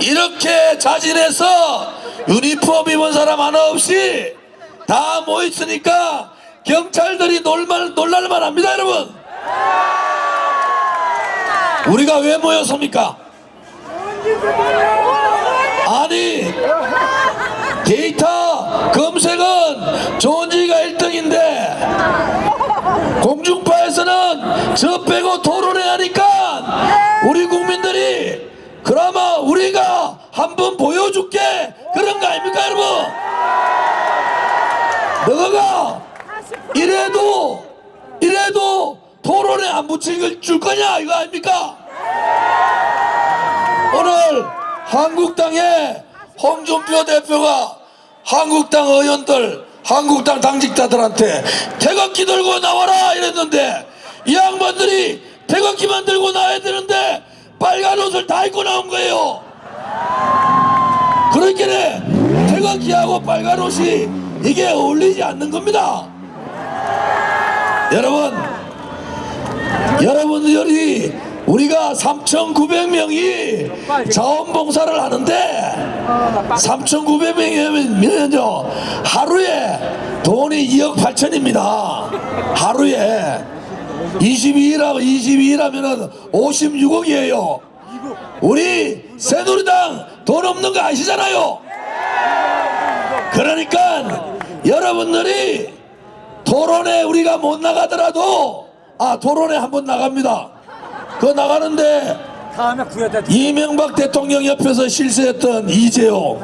이렇게 자진해서 유니폼 입은 사람 하나 없이 다 모였으니까 경찰들이 놀랄만 합니다. 여러분, 우리가 왜 모였습니까? 아니, 데이터 검색은 조은지가 1등인데 공중파에서는 저 빼고 토론회 하니까 우리 국민들이 그나마 우리가 한번 보여줄게 그런 거 아닙니까? 여러분, 너가 이래도 토론회 안 붙일 거냐 이거 아닙니까? 오늘 한국당의 홍준표 대표가 한국당 의원들, 한국당 당직자들한테 태극기 들고 나와라 이랬는데 이 양반들이 태극기만 들고 나와야 되는데 빨간 옷을 다 입고 나온 거예요. 그러니까 태극기하고 빨간 옷이 이게 어울리지 않는 겁니다. 여러분들이 우리가 3,900명이 자원봉사를 하는데 3,900명이면요 하루에 돈이 2억 8천입니다. 하루에 22일하면 56억이에요. 우리 새누리당 돈 없는 거 아시잖아요. 그러니까 여러분들이 토론회 우리가 못 나가더라도 토론회 한번 나갑니다. 그거 나가는데 이명박 대통령 옆에서 실세했던 이재용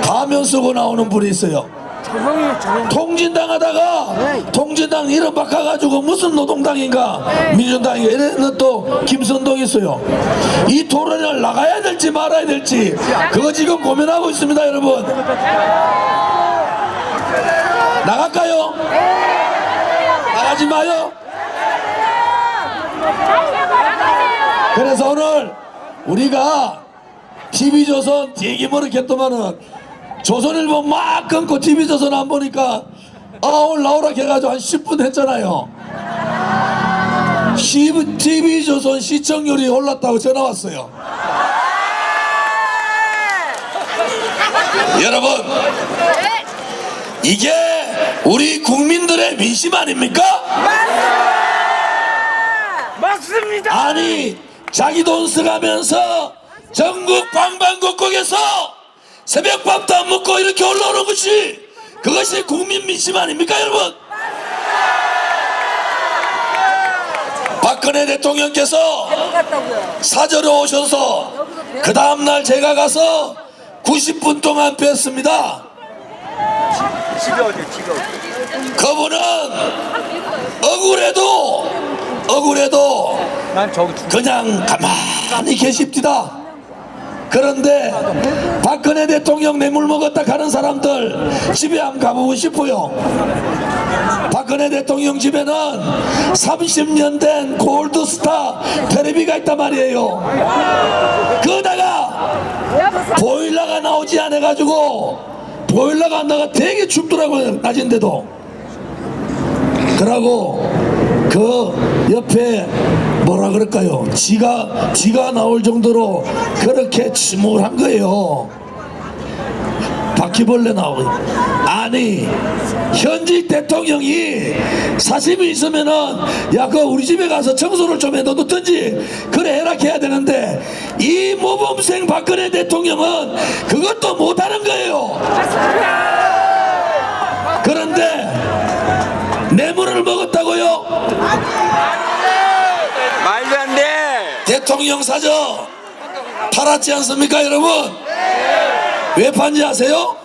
가면 쓰고 나오는 분이 있어요. 통진당 하다가 통진당 이름 바꿔가지고 무슨 노동당인가 민주당인가 이래는 또 김선동 있어요. 이 토론을 나가야 될지 말아야 될지 그거 지금 고민하고 있습니다. 여러분, 나갈까요? 나가지 마요. 그래서 오늘 우리가 TV조선 되게 멀었겠더만은 조선일보 막 끊고 TV조선 안 보니까 오늘 나오라 해가지고 한 10분 했잖아요. TV조선 시청률이 올랐다고 전화 왔어요. 여러분, 이게 우리 국민들의 민심 아닙니까? 맞습니다. 아니, 자기 돈 써가면서 전국 방방곡곡에서 새벽밥도 안 먹고 이렇게 올라오는 것이 그것이 국민 민심 아닙니까? 여러분, 박근혜 대통령께서 사저로 오셔서 그 다음날 제가 가서 90분 동안 뵀습니다. 그분은 억울해도 그냥 가만히 계십디다. 그런데 박근혜 대통령 뇌물 먹었다 가는 사람들 집에 한번 가보고 싶어요. 박근혜 대통령 집에는 30년 된 골드스타 텔레비가 있단 말이에요. 그러다가 보일러가 나오지 않아가지고 보일러가 안 나가 되게 춥더라고요. 낮인데도. 그러고 그 옆에 뭐라 그럴까요? 지가 나올 정도로 그렇게 침울한 거예요. 바퀴벌레 나오고. 아니, 현직 대통령이 사심이 있으면은 야 그거 우리 집에 가서 청소를 좀 해놓든지 그래 해라 해야 되는데 이 모범생 박근혜 대통령은 그것도 못하는 거예요. 그런데 뇌물을 먹었다고요? 말도 안 돼. 대통령 사저 팔았지 않습니까? 여러분, 왜 판지 아세요?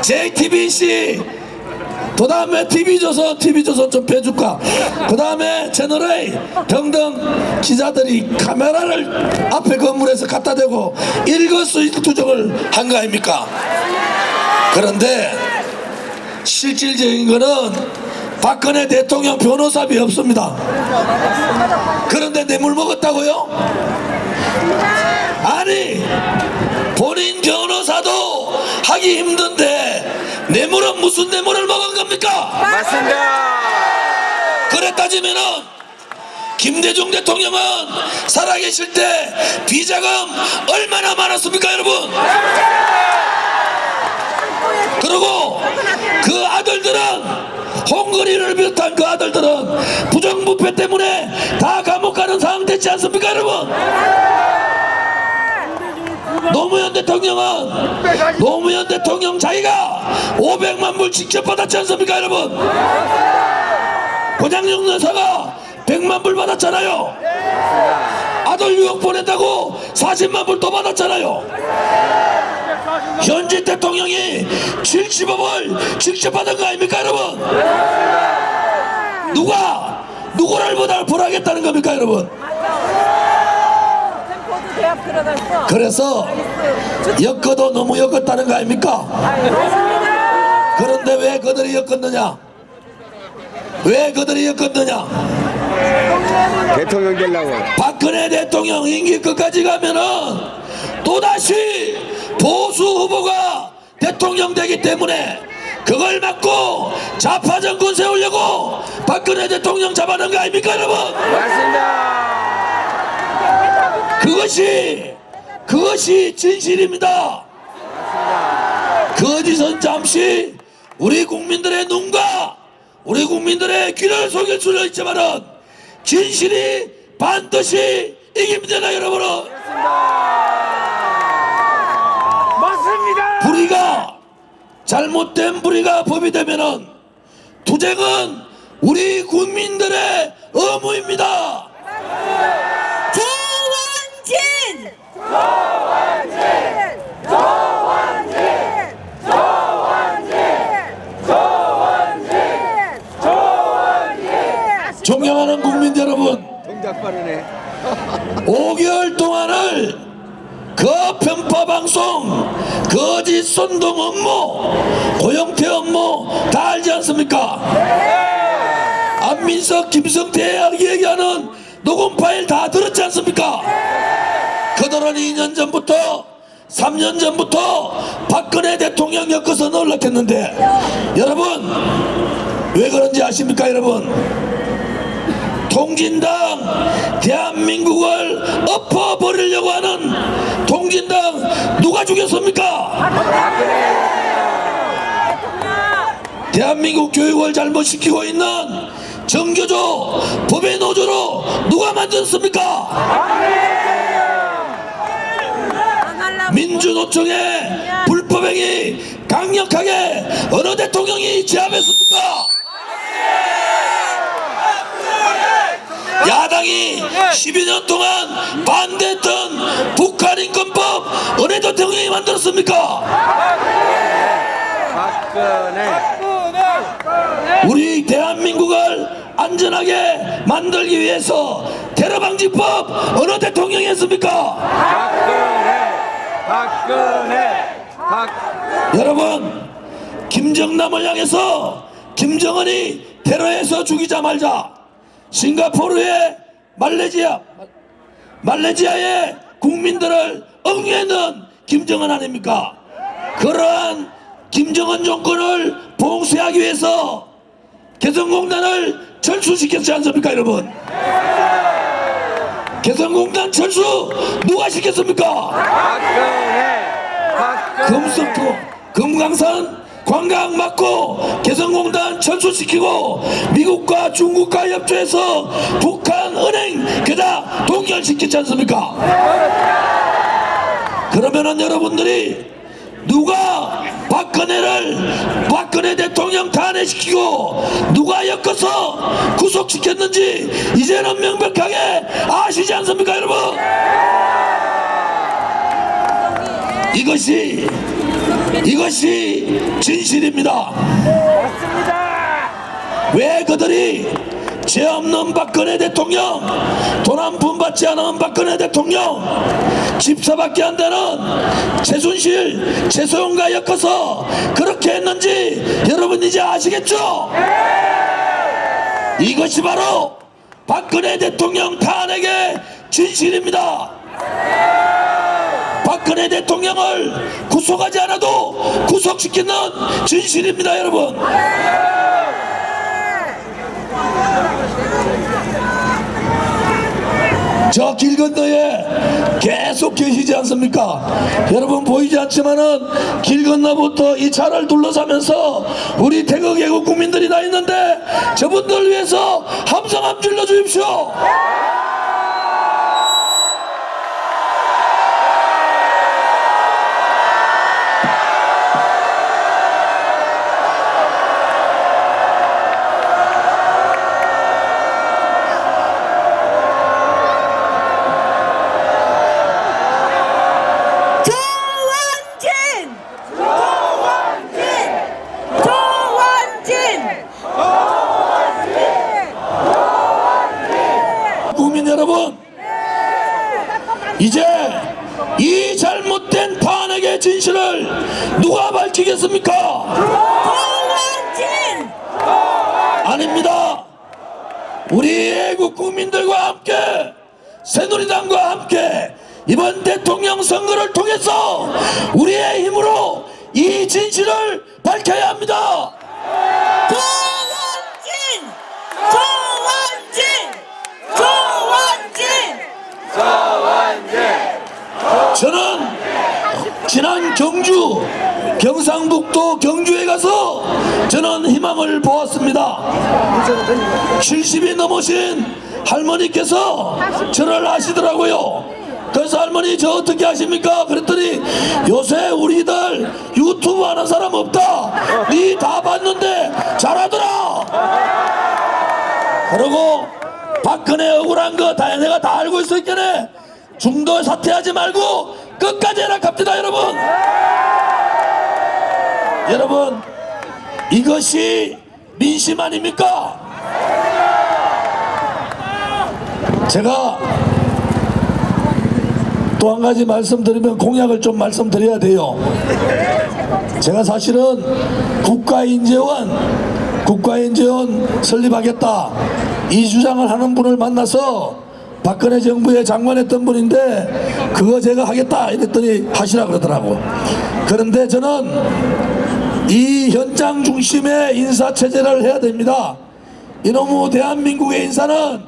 JTBC, 그 다음에 TV조선 좀 빼줄까? 그 다음에 채널A 등등 기자들이 카메라를 앞에 건물에서 갖다 대고 일거수일투족을 한 거 아닙니까? 그런데 실질적인 거는 박근혜 대통령 변호사비 없습니다. 그런데 뇌물 먹었다고요? 아니, 본인 변호사도 하기 힘든데 뇌물은 무슨 뇌물을 먹은 겁니까? 맞습니다. 그래 따지면은 김대중 대통령은 살아계실 때 비자금 얼마나 많았습니까 여러분? 그리고 그 아들들은 홍건희를 비롯한 그 아들들은 부정부패 때문에 다 감옥 가는 상황 됐지 않습니까 여러분? 노무현 대통령 자기가 500만 불 직접 받았지 않습니까 여러분? 권양용 여사가 100만 불 받았잖아요. 아들 유학 보낸다고 40만 불 더 받았잖아요. 현직 대통령이 70억을 직접 받은 거 아닙니까 여러분? 누구를 보라겠다는 겁니까 여러분? 그래서 엮어도 너무 엮었다는 거 아닙니까? 그런데 왜 그들이 엮었느냐? 대통령 되려고. 박근혜 대통령 임기 끝까지 가면은 또다시 보수 후보가 대통령 되기 때문에 그걸 막고 좌파 정권 세우려고 박근혜 대통령 잡아놓은 거 아닙니까 여러분? 맞습니다. 그것이 진실입니다. 거짓은 잠시 우리 국민들의 눈과 우리 국민들의 귀를 속일 수는 있지만은 진실이 반드시 이깁니다 여러분은. 맞습니다. 잘못된 불의가 법이 되면은 투쟁은 우리 국민들의 의무입니다. 존경하는 국민 여러분, 동작 빠르네. 5개월 동안을 그 편파 방송, 거짓 선동 업무, 고영태 업무 다 알지 않습니까? 안민석, 김성태 얘기하는 녹음 파일 다 들었지 않습니까? 그들은 2년 전부터 3년 전부터 박근혜 대통령 엮어서 놀랐겠는데 여러분 왜 그런지 아십니까 여러분? 통진당 대한민국을 엎어버리려고 하는 통진당 누가 죽였습니까? 대한민국 교육을 잘못시키고 있는 정교조 법의 노조로 누가 만들었습니까? 민주노총의 불법행위 강력하게 어느 대통령이 제압했습니까? 야당이 12년 동안 반대했던 북한인권법 어느 대통령이 만들었습니까? 우리 대한민국을 안전하게 만들기 위해서 테러방지법 어느 대통령이 했습니까? 여러분 김정남을 향해서 김정은이 테러해서 죽이자 말자 싱가포르의 말레이시아의 국민들을 응애는 김정은 아닙니까? 그러한 김정은 정권을 봉쇄하기 위해서 개성공단을 철수시켰지 않습니까 여러분? 개성공단 철수 누가 시켰습니까? 금속토 금강산 관광 막고 개성공단 철수시키고 미국과 중국과 협조해서 북한 은행 게다 동결시켰지 않습니까? 그러면은 여러분들이 누가 박근혜 대통령 탄핵시키고 누가 엮어서 구속시켰는지 이제는 명백하게 아시지 않습니까 여러분? 이것이 진실입니다. 왜 그들이 죄 없는 박근혜 대통령, 돈 한 푼 받지 않은 박근혜 대통령, 집사밖에 안 되는 최순실, 최소영과 엮어서 그렇게 했는지 여러분 이제 아시겠죠? 이것이 바로 박근혜 대통령 탄핵의 진실입니다. 박근혜 대통령을 구속하지 않아도 구속시키는 진실입니다 여러분. 저 길 건너에 계속 계시지 않습니까? 여러분 보이지 않지만은 길 건너부터 이 차를 둘러싸면서 우리 태극 애국 국민들이 다 있는데 저분들 위해서 함성 한번 질러 주십시오. 국민 여러분, 이제 이 잘못된 탄핵의 진실을 누가 밝히겠습니까? 아닙니다. 우리 애국 국민들과 함께, 새누리당과 함께 이번 대통령 선거를 통해서 우리의 힘으로 이 진실을 밝혀야 합니다. 저는 지난 경주, 경상북도 경주에 가서 저는 희망을 보았습니다. 70이 넘으신 할머니께서 저를 아시더라고요. 그래서 할머니 저 어떻게 하십니까? 그랬더니 요새 우리들 유튜브 하는 사람 없다. 니 다 봤는데 잘하더라. 그러고 박근혜 억울한 거 다 내가 다 알고 있었겠네. 중도 사퇴하지 말고 끝까지 해라 갑니다. 여러분, 여러분 이것이 민심 아닙니까? 제가 또 한 가지 말씀드리면 공약을 좀 말씀드려야 돼요. 제가 사실은 국가인재원 설립하겠다 이 주장을 하는 분을 만나서 박근혜 정부에 장관했던 분인데 그거 제가 하겠다 이랬더니 하시라 그러더라고. 그런데 저는 이 현장 중심의 인사체제를 해야 됩니다. 이놈의 대한민국의 인사는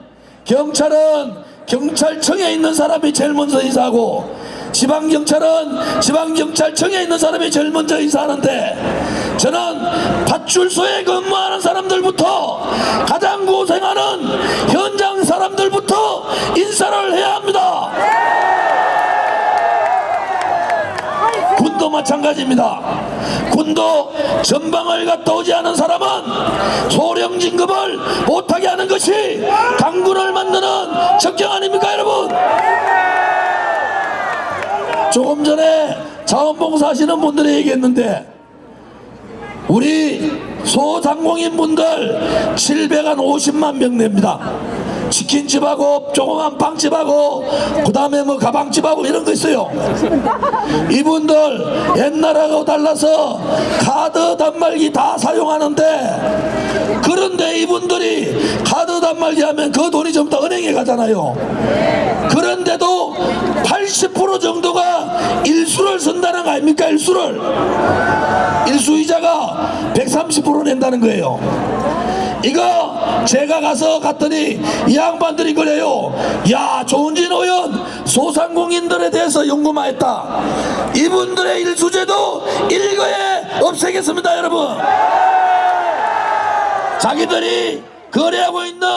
경찰은 경찰청에 있는 사람이 제일 먼저 인사하고 지방경찰은 지방경찰청에 있는 사람이 제일 먼저 인사하는데 저는 파출소에 근무하는 사람들부터 가장 고생하는 현장 사람들부터 인사를 해야 합니다. 군도 마찬가지입니다. 군도 전방을 갔다 오지 않은 사람은 소령 진급을 못하게 하는 것이 강군을 만드는 적경 아닙니까 여러분? 조금 전에 자원봉사 하시는 분들이 얘기했는데 우리 소상공인 분들 750만 명 됩니다. 치킨집하고 조그만 빵집하고 그 다음에 뭐 가방집하고 이런 거 있어요. 이분들 옛날하고 달라서 카드 단말기 다 사용하는데 그런데 이분들이 카드 단말기 하면 그 돈이 전부 다 은행에 가잖아요. 그런데도 80% 정도가 일수를 쓴다는 거 아닙니까? 일수이자가 130% 낸다는 거예요. 이거 제가 갔더니 이 양반들이 그래요. 야, 조은진 의원 소상공인들에 대해서 연구만 했다. 이분들의 일수제도 일거에 없애겠습니다. 여러분, 자기들이 거래하고 있는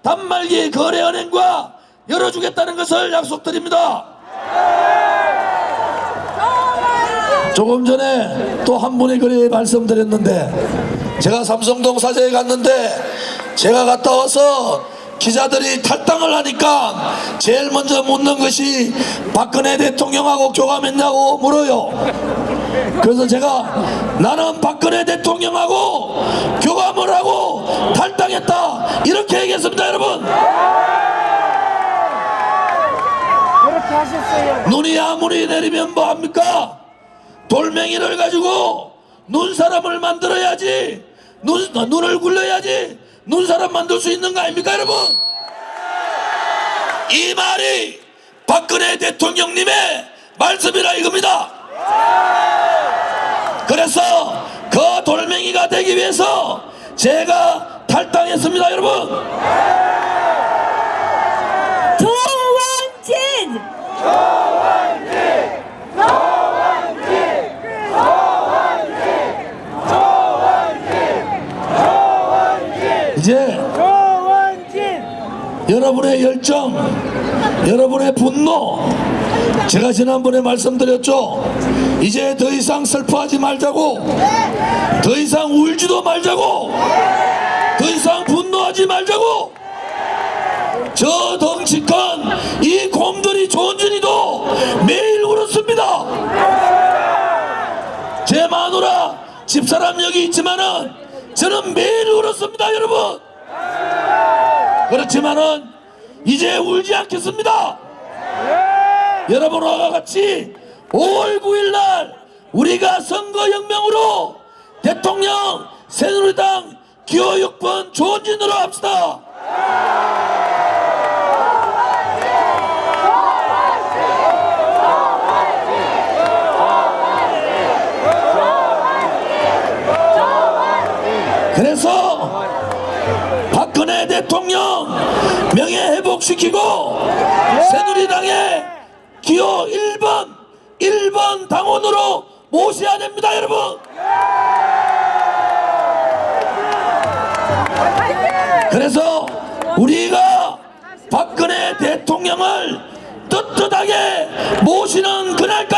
단말기 거래은행과 열어주겠다는 것을 약속드립니다. 조금 전에 또 한 분이 그래 말씀드렸는데 제가 삼성동 사저에 갔는데 제가 갔다 와서 기자들이 탈당을 하니까 제일 먼저 묻는 것이 박근혜 대통령하고 교감했냐고 물어요. 그래서 제가 나는 박근혜 대통령하고 교감을 하고 탈당했다 이렇게 얘기했습니다. 여러분, 그렇게 하셨어요. 눈이 아무리 내리면 뭐합니까? 돌멩이를 가지고 눈사람을 만들어야지, 눈을 굴려야지 눈사람 만들 수 있는 거 아닙니까 여러분? 이 말이 박근혜 대통령님의 말씀이라 이겁니다. 그래서 그 돌멩이가 되기 위해서 제가 탈당했습니다. 여러분, 조원진! 이제 조원진 여러분의 열정, 여러분의 분노, 제가 지난번에 말씀드렸죠. 이제 더 이상 슬퍼하지 말자고, 더 이상 울지도 말자고, 더 이상 분노하지 말자고. 저 덩치큰 이 곰돌이 조원진이도 매일 울었습니다. 제 마누라 집사람 여기 있지만은 저는 매일 울었습니다, 여러분. 그렇지만은 이제 울지 않겠습니다. 여러분과 같이 5월 9일 날 우리가 선거혁명으로 대통령 새누리당 기호 6번 조원진으로 합시다. 그래서 박근혜 대통령 명예 회복시키고 새누리당의 기호 1번 당원으로 모셔야 됩니다, 여러분. 그래서 우리가 박근혜 대통령을 떳떳하게 모시는 그날까지